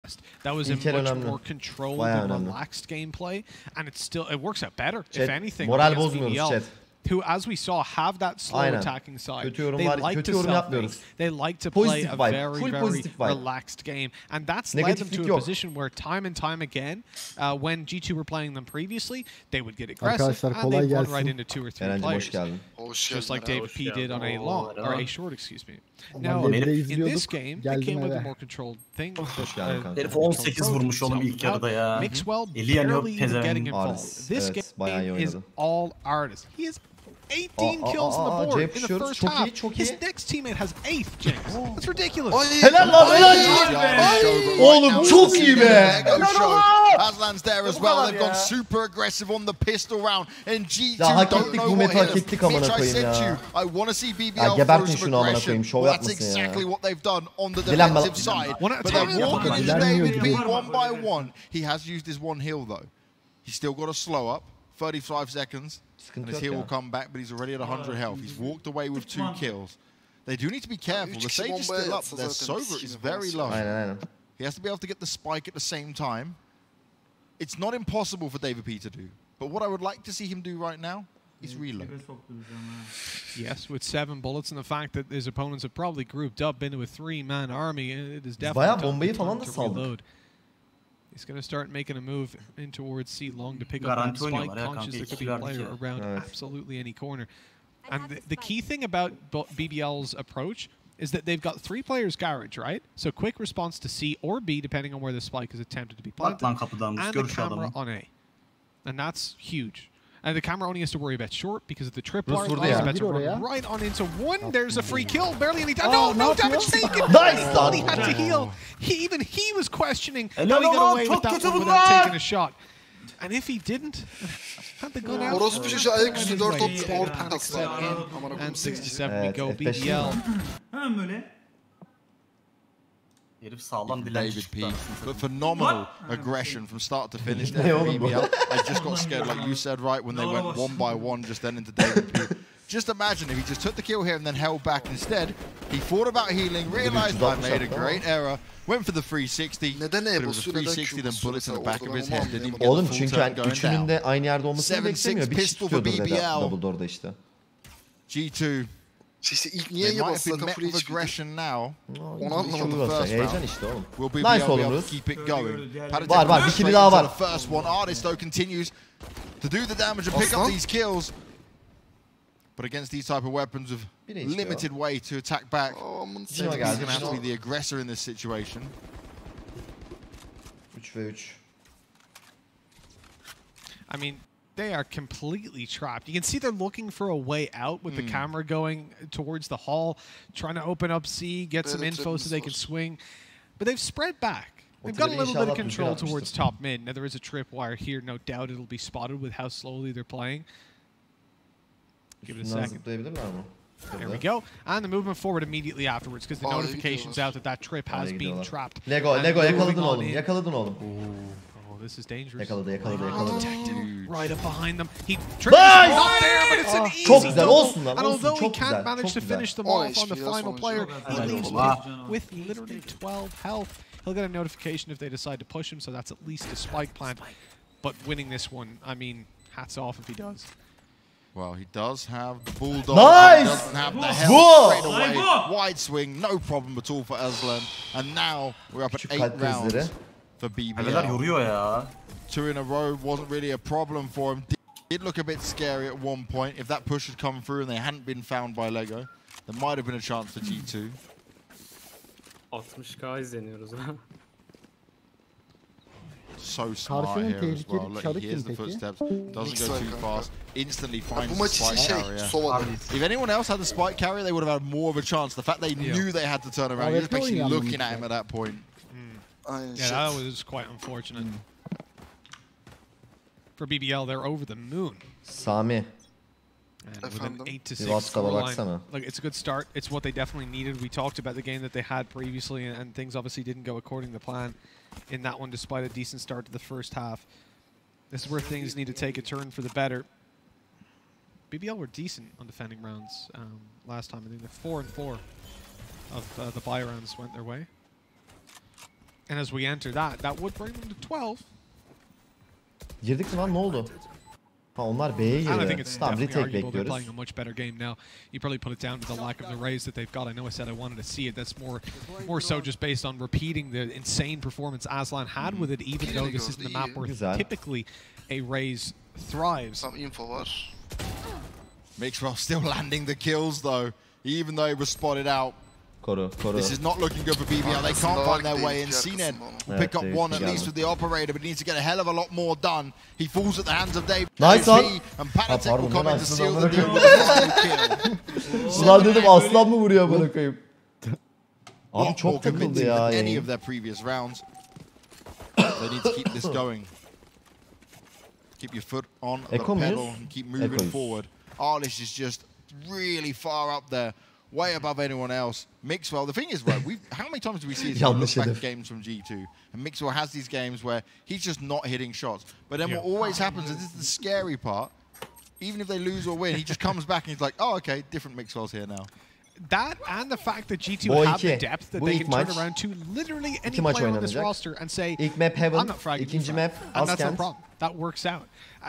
honest. That was a much more controlled and relaxed gameplay, and it works out better, if anything. Moral bozmuyoruz chat. Who, as we saw, have that slow attacking side. They like to self-base. They like to play a very, very relaxed game. And that's led them to a position where time and time again, when G2 were playing them previously, they would get aggressive and they'd run right into 2 or 3 players. Just like David P did on a long, or a short, excuse me. Now, in this game, they came with a more controlled thing. Herif 18 vurmuş oğlum ilk yarıda ya. Mixwell barely even getting involved. This game is all artist. He is 18 kills on the board in the first half. His next teammate has 8th, James. That's ridiculous. Helal lan helal. Oğlum çok iyi be. Aslan's there as well. They've gone super aggressive on the pistol round. And G2 hak don't ettik, know bu what meta hak hit ettik us. amına Mitch, I koyayım said to ya. you, I want to see BBL gebertin through şunu some amına koyayım, aggression. şov Well, that's yapmasın ya. exactly what they've done on the defensive side. But they're walking into David B one by one. He has used his one heal though. He's still got to slow up. 35 seconds. And his heal will come back, but he's already at 100 health. He's walked away with 2 kills. They do need to be careful. The Sage is still up, but their Sober is very low. He has to be able to get the spike at the same time. It's not impossible for David P to do. But what I would like to see him do right now is reload. Yes, with 7 bullets and the fact that his opponents have probably grouped up into a 3-man army, it is definitely time to reload. He's going to start making a move in towards C long to pick up that spike, conscious there could be a player around absolutely any corner. And the key thing about BBL's approach is that they've got 3 players garage, right? So quick response to C or B, depending on where the spike is attempted to be planted, and the camera on A. And that's huge. And the camera only has to worry about short because of the tripwire. He's about to run right on into 1. There's a free kill. Barely any damage. No damage taken. Nice. He thought he had to heal. Even he was questioning how he got away with that one without taking a shot. And if he didn't, had the gun out. Orospu çocuğu ayaküstü 4 And 67 we go BBL. Hemen böyle. Herif sağlam David P. But phenomenal aggression from start to finish there for BBL. I just got scared, like you said, right, when they went 1 by 1 just then into David P. Just imagine if he just took the kill here and then held back instead. He thought about healing, realized I made a great error, went for the 360. But it was a 360, then bullets in the back of his head. Didn't even get the full turn going üçünün de aynı yerde olmasını 7-6 beklemiyor. Bir pistol for BBL. Double door'da işte. G2. İşte ilk niye They might have been met with aggression now. Onu anlamadım. Heyecan işte oğlum. Nice oğlum. Keep it going. Var bir kili daha var. The first one. Artist though continues to do the damage and pick up these kills. But against these type of weapons of limited way to attack back, he's going to have to be the aggressor in this situation. 3 ve 3. I mean, they are completely trapped. You can see they're looking for a way out with the camera going towards the hall, trying to open up C, get some info so they can swing. But they've spread back. They've got a little bit of control towards top mid. Now, there is a tripwire here. No doubt it'll be spotted with how slowly they're playing. Give it a second. There we go. And the movement forward immediately afterwards because the notification's out that that trip has been trapped. Lego yakaladın oğlum. Yakaladın oğlum. This is dangerous. Yakaladı. Right up behind them. He triggers not there, but it's an easy çok güzel double. olsun lan. And although he Çok can't güzel. manage to finish them off on the final player, he leaves with literally 12 health. He'll get a notification if they decide to push him, so that's at least a spike plant. But winning this one, I mean, hats off if he does. Well, he does have the bulldog. Nice! He doesn't have the health straight away. Wide swing, no problem at all for Aslan. And now we're up at 8 rounds for BBL. 2 in a row wasn't really a problem for him. Did look a bit scary at one point. If that push had come through and they hadn't been found by Lego, there might have been a chance for G2. 60k izleniyoruz ha. So smart here as well. Look, he hears the footsteps, doesn't go too fast, instantly finds the spike carrier. If anyone else had the spike carrier, they would have had more of a chance. The fact they knew they had to turn around, you're just basically looking at him at that point. Yeah, that was quite unfortunate. For BBL, they're over the moon. Sami. And with an 8-6 scoreline, look, it's a good start. It's what they definitely needed. We talked about the game that they had previously, and things obviously didn't go according to plan in that one, despite a decent start to the first half. This is where things need to take a turn for the better. BBL were decent on defending rounds last time. I think the 4-4 of the bye rounds went their way. And as we enter that would bring them to 12. Girdik mi lan, ne oldu? Ha, onlar B'ye And I think giriyor. it's Tamam, definitely retake arguable they're bekliyoruz. playing a much better game now. You probably put it down to the lack of the raise that they've got. I know I said I wanted to see it. That's more so just based on repeating the insane performance Aslan had with it, even though this isn't the map where typically a raise thrives. Some info var. Mixwell still landing the kills though, even though he was spotted out. Koru. This is not looking good for BBL. They can't find their way in. CNED will pick up one at least with the operator, but he needs to get a hell of a lot more done. He falls at the hands of Dave. Nice one. And Panatek will come in to seal the deal with a kill. Ulan dedim aslan mı vuruyor bana koyayım? Abi Lot çok more takıldı convincing ya. than any of their previous rounds. They need to keep this going. Keep your foot on the pedal and keep moving forward. Arlish is just really far up there, way above anyone else. Mixwell, the thing is, right, how many times do we see look back games from G2? And Mixwell has these games where he's just not hitting shots. But then what always happens, and this is the scary part, even if they lose or win, he just comes back and he's like, oh, okay, different Mixwell's here now. That and the fact that G2 have the depth that they can turn around to literally any player on this roster and say, I'm not fragging you, and that's no problem. That works out.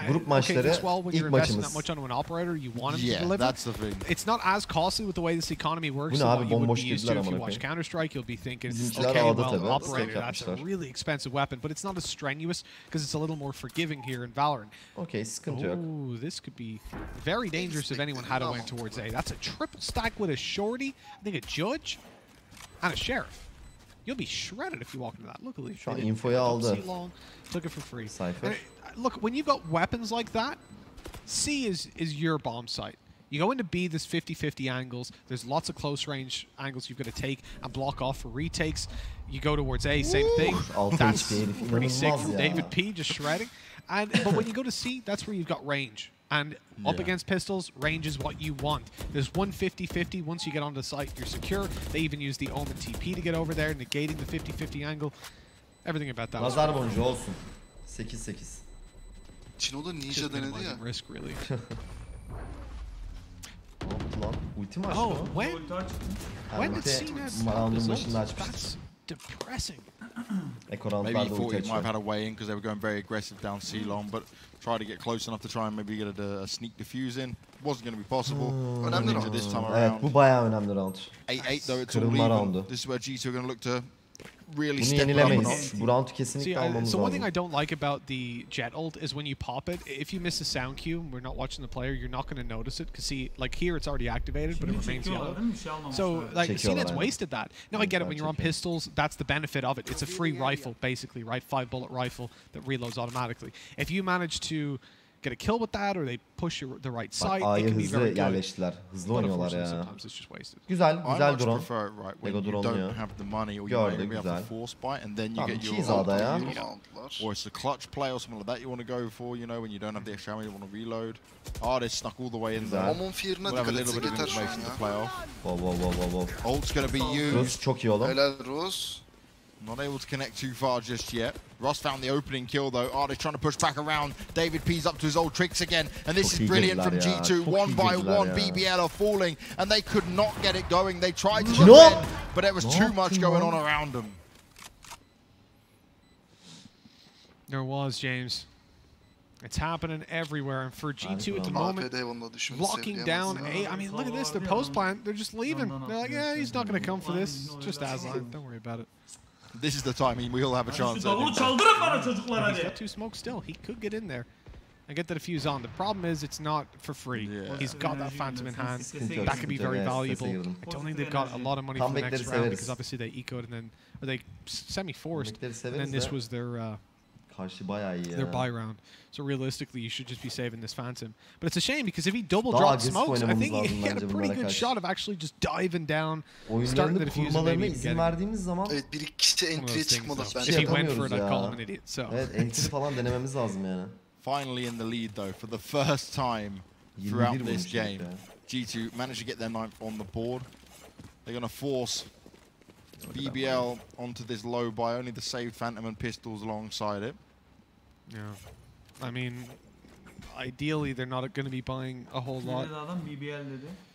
Grup maçları as well, when you're investing that much onto an operator, you want him to deliver. That's the thing. It's not as costly with the way this economy works. So what you would be used to if you watch Counter-Strike, you'll be thinking, okay, well, operator, that's a really expensive weapon, but it's not as strenuous because it's a little more forgiving here in Valorant. Okay, sıkıntı yok. Ooh, this could be very dangerous if anyone had a win towards A. That's a triple stack with a shorty, I think a judge, and a sheriff. You'll be shredded if you walk into that. Look at these. Şu an infoyu aldı. Took it for free. Cypher. Look, when you've got weapons like that, C is your bomb site. You go into B, there's 50-50 angles. There's lots of close range angles you've got to take and block off for retakes. You go towards A, same thing. That's pretty sick from David P, just shredding. But when you go to C, that's where you've got range. And up against pistols, range is what you want. There's 150-50. Once you get onto the site, you're secure. They even use the Omen TP to get over there, negating the 50-50 angle. Everything about that. Nazar boncuğu olsun. 8-8. Çino da ninja denedi ya. Risk really. Ne yaptı lan? Ulti mi açtı Oh, o? when did CNET round'un başında açmıştı. That's depressing. Maybe he thought he might have had a way in because they were going very aggressive down C-Long, but tried to get close enough to try and maybe get a sneak defuse in. Wasn't going to be possible. Önemli round. This time around. Evet, bu bayağı önemli round. 8-8 though, it's all Kırılma even. roundu. This is where G2 are going to look to really Bunu step up. yenilemeyiz. Bu roundu kesinlikle almamız so one lazım. thing I don't like about the Jet ult is when you pop it, if you miss a sound cue and we're not watching the player, you're not going to notice it. Because see, like here it's already activated, but it remains yellow. So like CNET's wasted that. Now I get it, when you're on pistols, that's the benefit of it. It's a free rifle, basically, right? 5-bullet rifle that reloads automatically. If you manage to get a kill with that, or they push the right side, it can be very good. Yerleştiler. Hızlı oynuyorlar ya. Sometimes it's just wasted. Güzel I drone. prefer it right when you don't have the money, or you Gördük, maybe have güzel. the force buy, and then you get your ya. or it's a clutch play or something like that you want to go for, you know, when you don't have the extra ammo, you want to reload. They snuck all the way in there. Omon fear'ına We'll have a dikkat little etse bit of yeter şu an information to ya. play off. Wow. Ult's going to be used. Rus çok iyi oğlum. Helal Rus. Not able to connect too far just yet. Ross found the opening kill though. They're trying to push back around. David P's up to his old tricks again. And this is brilliant from G2. One by one, BBL are falling. And they could not get it going. They tried to defend, but there was too much going on around them. There was, James. It's happening everywhere. And for G2 at the moment, locking down A. I mean, look at this. Their post plant, they're just leaving. They're like, yeah, he's not going to come for this. Just Aslan. Don't worry about it. This is the time we all have a chance. He's got 2 smokes still. He could get in there and get the defuse on. The problem is it's not for free. Yeah. He's got that Phantom in hand. That could be very valuable. I don't think they've got a lot of money for the next round because obviously they ecoed and then they semi-forced. And then this was their buy round. So realistically, you should just be saving this Phantom. But it's a shame because if he double dropped smokes, I think he had a pretty good shot of actually just diving down, starting the defuse and maybe izin verdiğimiz zaman evet, bir kişi entry'e çıkmadı bence. If he went for it, I'd call him an idiot. So. Evet, entry falan denememiz lazım yani. Finally in the lead though, for the first time throughout this game, G2 managed to get their 9th on the board. They're going to force BBL onto this low buy, only the saved Phantom and pistols alongside it. Yeah. I mean, ideally, they're not going to be buying a whole lot.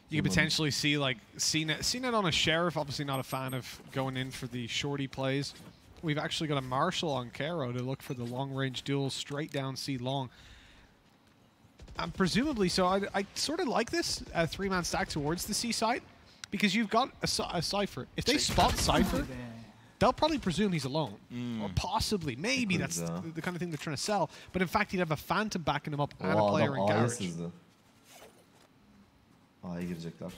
You could potentially see, like, CNET on a Sheriff, obviously not a fan of going in for the shorty plays. we've actually got a Marshal on Kero to look for the long-range duel straight down C long. Presumably, so I sort of like this 3-man stack towards the C side because you've got a Cypher. If they spot Cypher, they'll probably presume he's alone. Or possibly, maybe that's the kind of thing they're trying to sell. But in fact, he'd have a Phantom backing him up and a player in garage. A'ya girecekler.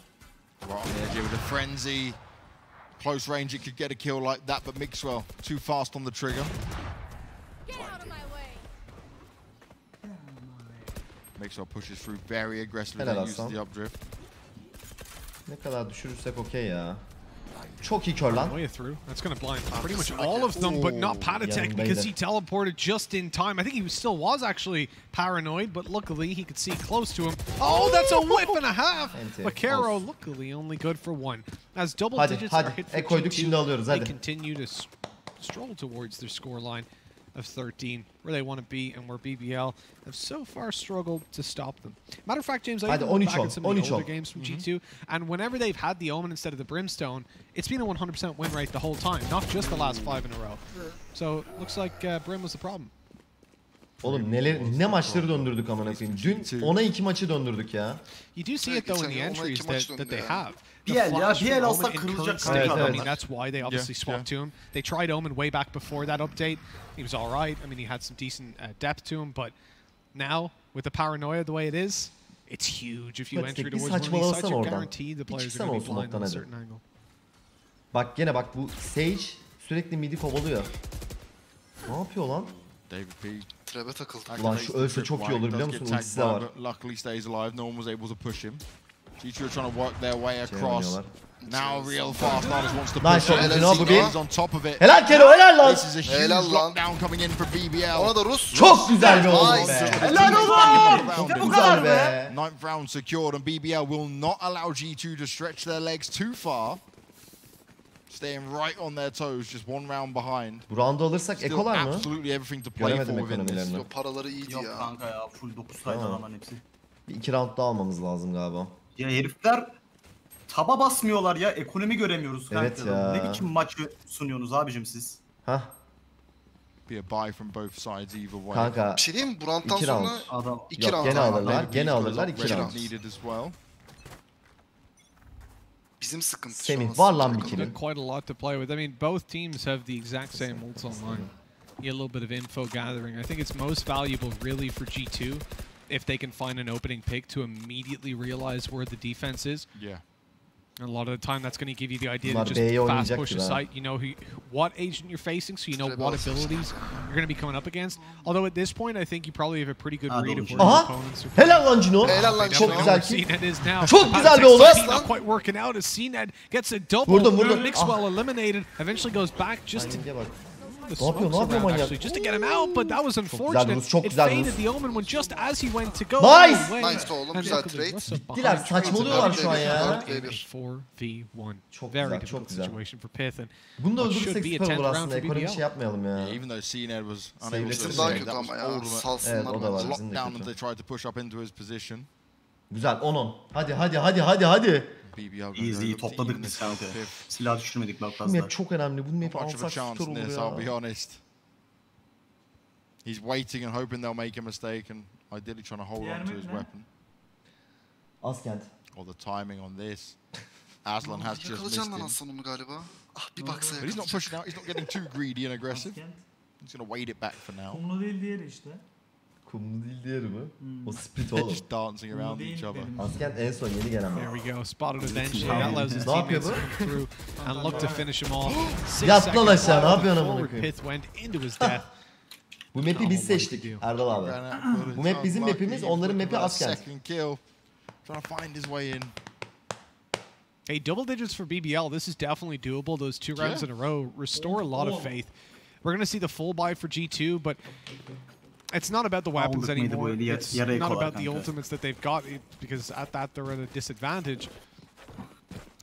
Right on the edge here with a frenzy. Close range, it could get a kill like that, but Mixwell too fast on the trigger. Get out of my way. Mixwell pushes through very aggressively, then uses the updrift. Ne kadar düşürürsek okey ya. Çok iyi kör lan. Way through. That's going to blind pretty much all of them, but not Patatek because he teleported just in time. I think he still was actually paranoid, but luckily he could see close to him. Oh, that's a whip and a half! But Kero, luckily, only good for one. As double digits are hit for G2, they continue to stroll towards their scoreline of 13, where they want to be and where BBL have so far struggled to stop them. Matter of fact, James, I look back at some of the older games from G2, and whenever they've had the Omen instead of the Brimstone, it's been a 100% win rate the whole time, not just the last 5 in a row. So, looks like Brim was the problem. Oğlum ne maçları döndürdük amına koyayım. Dün 10'a 2 maçı döndürdük ya. You do see it though in the entries that they have. BBL alsa kırılacak state. I mean, that's why they obviously swapped to him. They tried Omen way back before that update. He was all right. I mean, he had some decent depth to him, but now with the paranoia the way it is, it's huge. If you enter towards one of these sites, you're guaranteed the players are going to be blind on a certain angle. Bak gene bak bu Sage sürekli midi kovalıyor. Ne yapıyor lan? David P. Trap'e takıldı. Ulan şu ölse çok iyi olur biliyor musun? Ultisi de var. Luckily stays alive. No one was able to push him. G2 are trying to work their way across. Now real fast Artist wants to push it. He's on top of it. Helal Kero, helal lan. This is a huge lockdown coming in for BBL. Ona da Rus. Çok güzel bir oldu be. Helal oğlum. Çok güzel be. 9th round secured and BBL will not allow G2 to stretch their legs too far. Staying right on their toes, just 1 round behind. Bu roundu alırsak ekolar mı? Absolutely everything to play for within this. Paraları iyiydi ya. Yok kanka ya, full 9 saydı adamların hepsi. Bir 2 round daha almamız lazım galiba. Ya herifler taba basmıyorlar ya, ekonomi göremiyoruz kanka. Evet ya. Ne biçim maçı sunuyorsunuz abicim siz? Hah. Be a buy from both sides either way. Kanka. Bir şey diyeyim mi? Bu round'dan sonra adam 2 round. Gene alırlar, gene alırlar 2 round. Bizim sıkıntı Semih var lan bir kilin. Quite a lot to play with. I mean, both teams have the exact same ults online. You get a little bit of info gathering. I think it's most valuable really for G2 if they can find an opening pick to immediately realize where the defense is. Yeah. And a lot of the time that's going to give you the idea to just fast push a site. You know what agent you're facing, so you know what abilities you're going to be coming up against. Although at this point, I think you probably have a pretty good read of where your opponents are. Helal lan Cino. Helal lan Çok güzel ki. CNED is now. Çok güzel bir olay. Not quite working out as CNED gets a double. Mixwell eliminated. Eventually goes back just to... Ne yapıyor manyak? Just to get him out, but that was unfortunate. It faded the Omen when just as he went to go. Nice oğlum, güzel trade. Bittiler, saçmalıyorlar şu an ya. 4v1. Çok Very güzel, difficult çok güzel. situation for Pith. Bunu da öldürürsek süper olur aslında. Ekonomi şey yapmayalım ya. Even though CNED was unable to Bizim daha kötü ama ya. Salsınlar. Evet, o da var. Bizim de lockdown and kötü. they tried to push up into his position. Güzel 10-10. Hadi. Easy topladık biz kanka. Silah düşürmedik bak fazla. Bu map çok önemli. Bu map alsak süper olur I'll be ya. honest. He's waiting and hoping they'll make a mistake and ideally trying to hold on to his weapon. Askent. Or the timing on this. Aslan has just missed him. Aslan'ı galiba. Ah bir baksana. But he's not pushing out. He's not getting too greedy and aggressive. He's going to wait it back for now. Kumlu değil diğeri işte. Kumlu değil diğeri mi? O split oğlum. Just dancing around each other. Askent en son yeni gelen. There we go. Spotted eventually. That allows his teammates to come through and look to finish him off. Yat lan aşağı. Ne yapıyorsun amına koyayım? Pith went into his death. Bu map'i biz seçtik Erdal abi. Bu map bizim map'imiz, onların map'i Askent. Trying to find his way in. Hey, double digits for BBL. This is definitely doable. Those 2 rounds in a row restore a lot of faith. We're going to see the full buy for G2, but it's not about the weapons anymore. It's not about the ultimates that they've got, because at that they're at a disadvantage.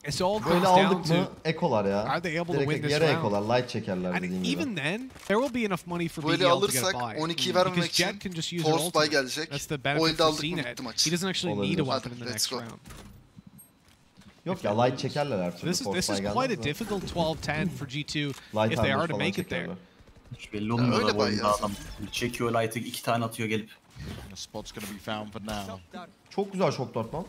It's all comes down to ekolar ya. Are they able to win this round? Ekolar, light çekerler dediğin gibi. Even then, there will be enough money for BBL to get a buy. 12'yi vermemek için force buy gelecek. That's the benefit for CNED. He doesn't actually need a weapon in the next round. Yok ya light çekerler her türlü. This is quite a difficult 12-10 for G2 if they are to make it there. Hiç belli olmuyor da bu oyunda adam çekiyor light'ı 2 tane atıyor gelip. The spot's going to be found for now. Çok güzel shot dart lan.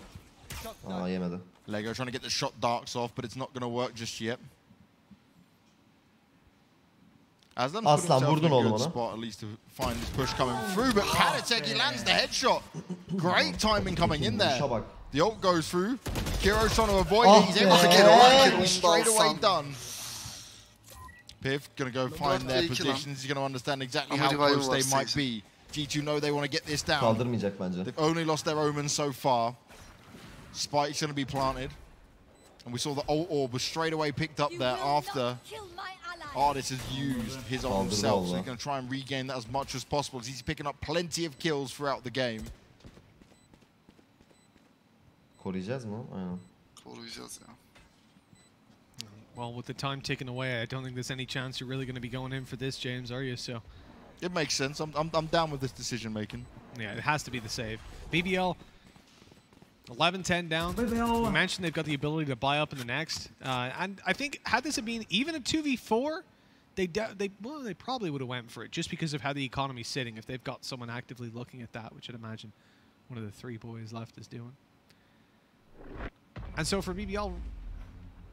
Aa yemedi. Lego trying to get the shot darks off, but it's not going to work just yet. Aslan vurdun oğlum ona. Spot at least to find this push coming through, but Panatek, he lands the headshot. Great timing coming in there. The ult goes through. Kiro's trying to avoid it. He's able to get away. He's straight away done. Piv gonna go find their positions. He's gonna understand exactly how close they might be. G2 know they want to get this down. Kaldırmayacak bence. They've only lost their Omen so far. Spike's gonna be planted. And we saw the ult orb was straight away picked up there after Artist has used his on himself. So he's gonna try and regain that as much as possible. He's picking up plenty of kills throughout the game. Koruyacağız mı? Aynen. Koruyacağız ya. Well, with the time taken away, I don't think there's any chance you're really going to be going in for this, James, are you? So it makes sense. I'm down with this decision making. Yeah, it has to be the save. BBL 11-10 down. We mentioned they've got the ability to buy up in the next, and I think had this been even a 2v4, they probably would have went for it just because of how the economy's sitting. If they've got someone actively looking at that, which I'd imagine one of the 3 boys left is doing. And so for BBL,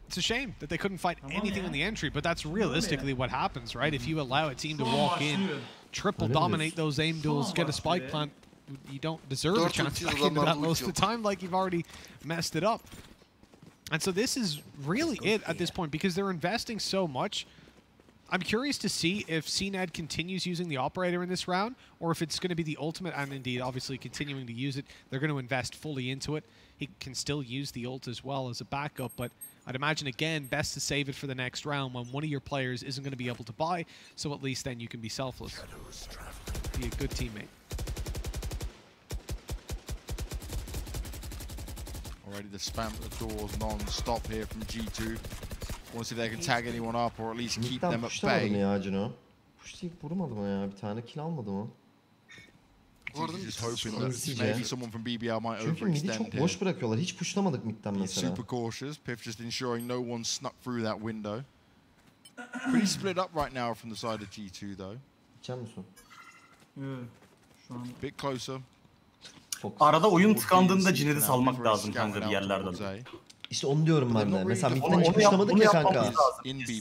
it's a shame that they couldn't find anything in the entry, but that's realistically what happens, right? If you allow a team to walk in, triple dominate those aim duels, get a spike plant, you don't deserve a chance back into that most of the time, like you've already messed it up. And so this is really it at this point because they're investing so much. I'm curious to see if CNED continues using the operator in this round, or if it's going to be the ultimate, and indeed, obviously, continuing to use it. They're going to invest fully into it. He can still use the ult as well as a backup, but I'd imagine, again, best to save it for the next round when one of your players isn't going to be able to buy, so at least then you can be selfless. Be a good teammate. Already the spam at the doors non-stop here from G2. Want to see if they can tag anyone up or at least keep them at bay. Ya Cino. Pushlayıp vurmadı mı ya? Bir tane kill almadı mı? Just hoping that maybe someone from BBL might overextend. Çünkü midi çok boş bırakıyorlar. Hiç pushlamadık midden mesela. Super cautious. Piff just ensuring no one snuck through that window. Pretty split up right now from the side of G2 though. Gidecek misin? Şu an bit closer. Arada oyun tıkandığında Cined'i salmak lazım kanka bir yerlerden. İşte onu diyorum ben de. Mesela midden hiç pushlamadık ya kanka.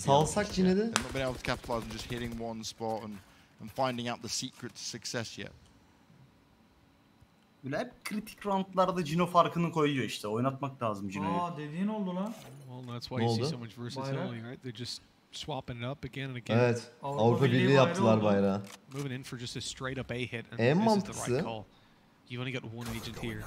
Salsak Cined'i. Not been able to capitalize on just hitting one spot and finding out the secret to success yet. Böyle hep kritik roundlarda Cino farkını koyuyor işte. Oynatmak lazım Cino'yu. Aa dediğin oldu lan. Well, that's why you see so much versatility, right? They're just swapping it up again and again. Evet. Avrupa Birliği yaptılar bayrağı. Moving in for just a straight up A hit, and En this is the right mantıklısı. call. You only got one agent here.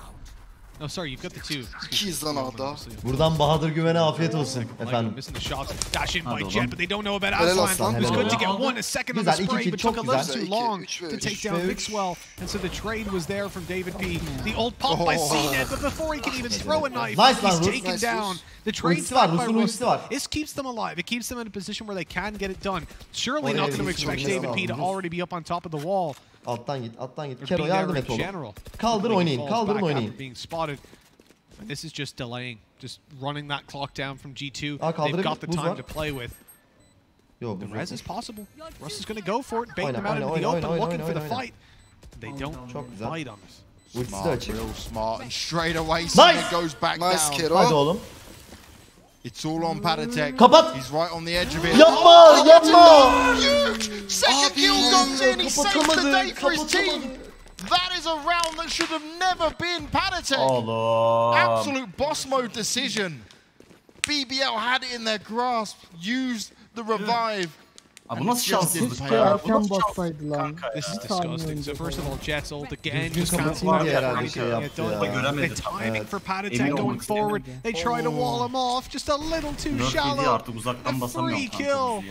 No, sorry, you've got the two. İkiyiz lan orada. Buradan Bahadır Güven'e afiyet olsun efendim. Missing the shots. Dash in by Jet, but they don't know about Aslan. It was good to get one, a second on the spray, but took a little too long to take down Vixwell. And so the trade was there from David P. The old pop by CNED, but before he can even throw a knife, he's taken down. The trade's back by Rus. This keeps them alive. It keeps them in a position where they can get it done. Surely not going to expect David P to already be up on top of the wall. Alttan git, alttan git. Kero yardım et oğlum. Kaldır oynayın, kaldırın oynayın. Being spotted. And this is just delaying, just running that clock down from G2. They've got the time to play with. Yo, the res is possible. Russ is going to go for it, bait them out into the open, looking for the fight. They don't fight on us. Smart, real smart, and straight away Sonic goes back down. Hadi oğlum. It's all on Panatek. Kapat. He's right on the edge of it. Yapma, yapma. Huge! Second kill comes in. He saves the day for his team. That is a round that should have never been Panatek. Absolute boss mode decision. BBL had it in their grasp, used the revive. Bu nasıl şanssızlık Keşke erken bassaydı lan. This is disgusting. So first of all, Jet's ult again just cancels Kapatın out diye that herhalde şey yaptı ya. the timing for Panatek going forward. They try to wall him off, just a little too shallow. Artık uzaktan basamıyorum kill.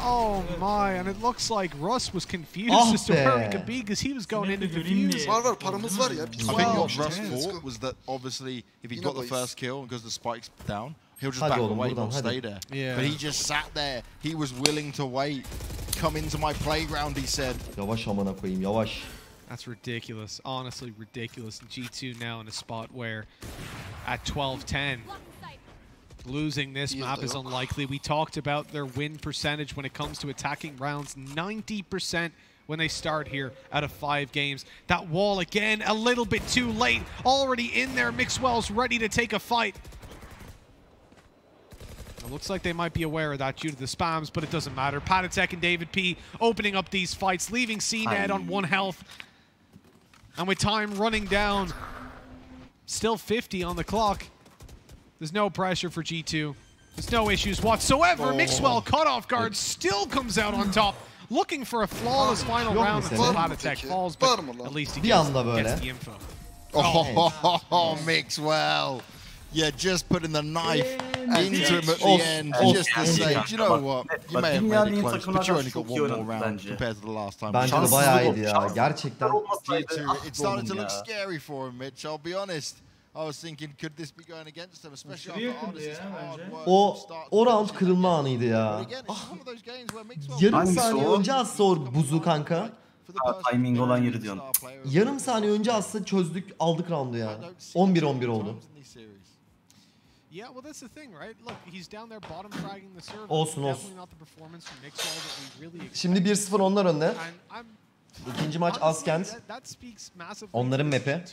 Oh my, and it looks like Russ was confused as to where he could be because he was going into defuse. Var paramız var ya. I think what Russ thought was that obviously if he got the first kill because the spike's down, he'll just back away, not stay there. Yeah. But he just sat there. He was willing to wait. Come into my playground, he said. Yavaş amına koyayım, yavaş. That's ridiculous. Honestly ridiculous. G2 now in a spot where at 12-10, Losing this map is unlikely. We talked about their win percentage when it comes to attacking rounds. 90% when they start here out of 5 games. That wall again, a little bit too late. Already in there, Mixwell's ready to take a fight. It looks like they might be aware of that due to the spams, but it doesn't matter. Patatek and David P opening up these fights, leaving CNED on 1 health. And with time running down, still 50 on the clock. There's no pressure for G2. There's no issues whatsoever. Mixwell caught off guard, still comes out on top. Looking for a flawless final round until Patatek falls, but at least he gets the info. Oh, Mixwell. Yeah, just putting the knife into him at the end, just to say, do you know what? You may have made it close, but you only got 1 more round compared to the last time. Bence de bayağı iyiydi ya. Gerçekten. It started to look scary for him, Mitch. I'll be honest. I was thinking, could this be going against them, especially after Ardis's hard work. O round kırılma anıydı ya. Yarım saniye önce atsa o buzu kanka. Timing olan yeri diyorsun. Yarım saniye önce atsa çözdük, aldık roundu ya. 11-11 oldu. Yeah, well that's the thing, right? Look, he's down there bottom fragging the server. Olsun. Şimdi 1-0 onlar önde. İkinci maç Askent. Onların map'i.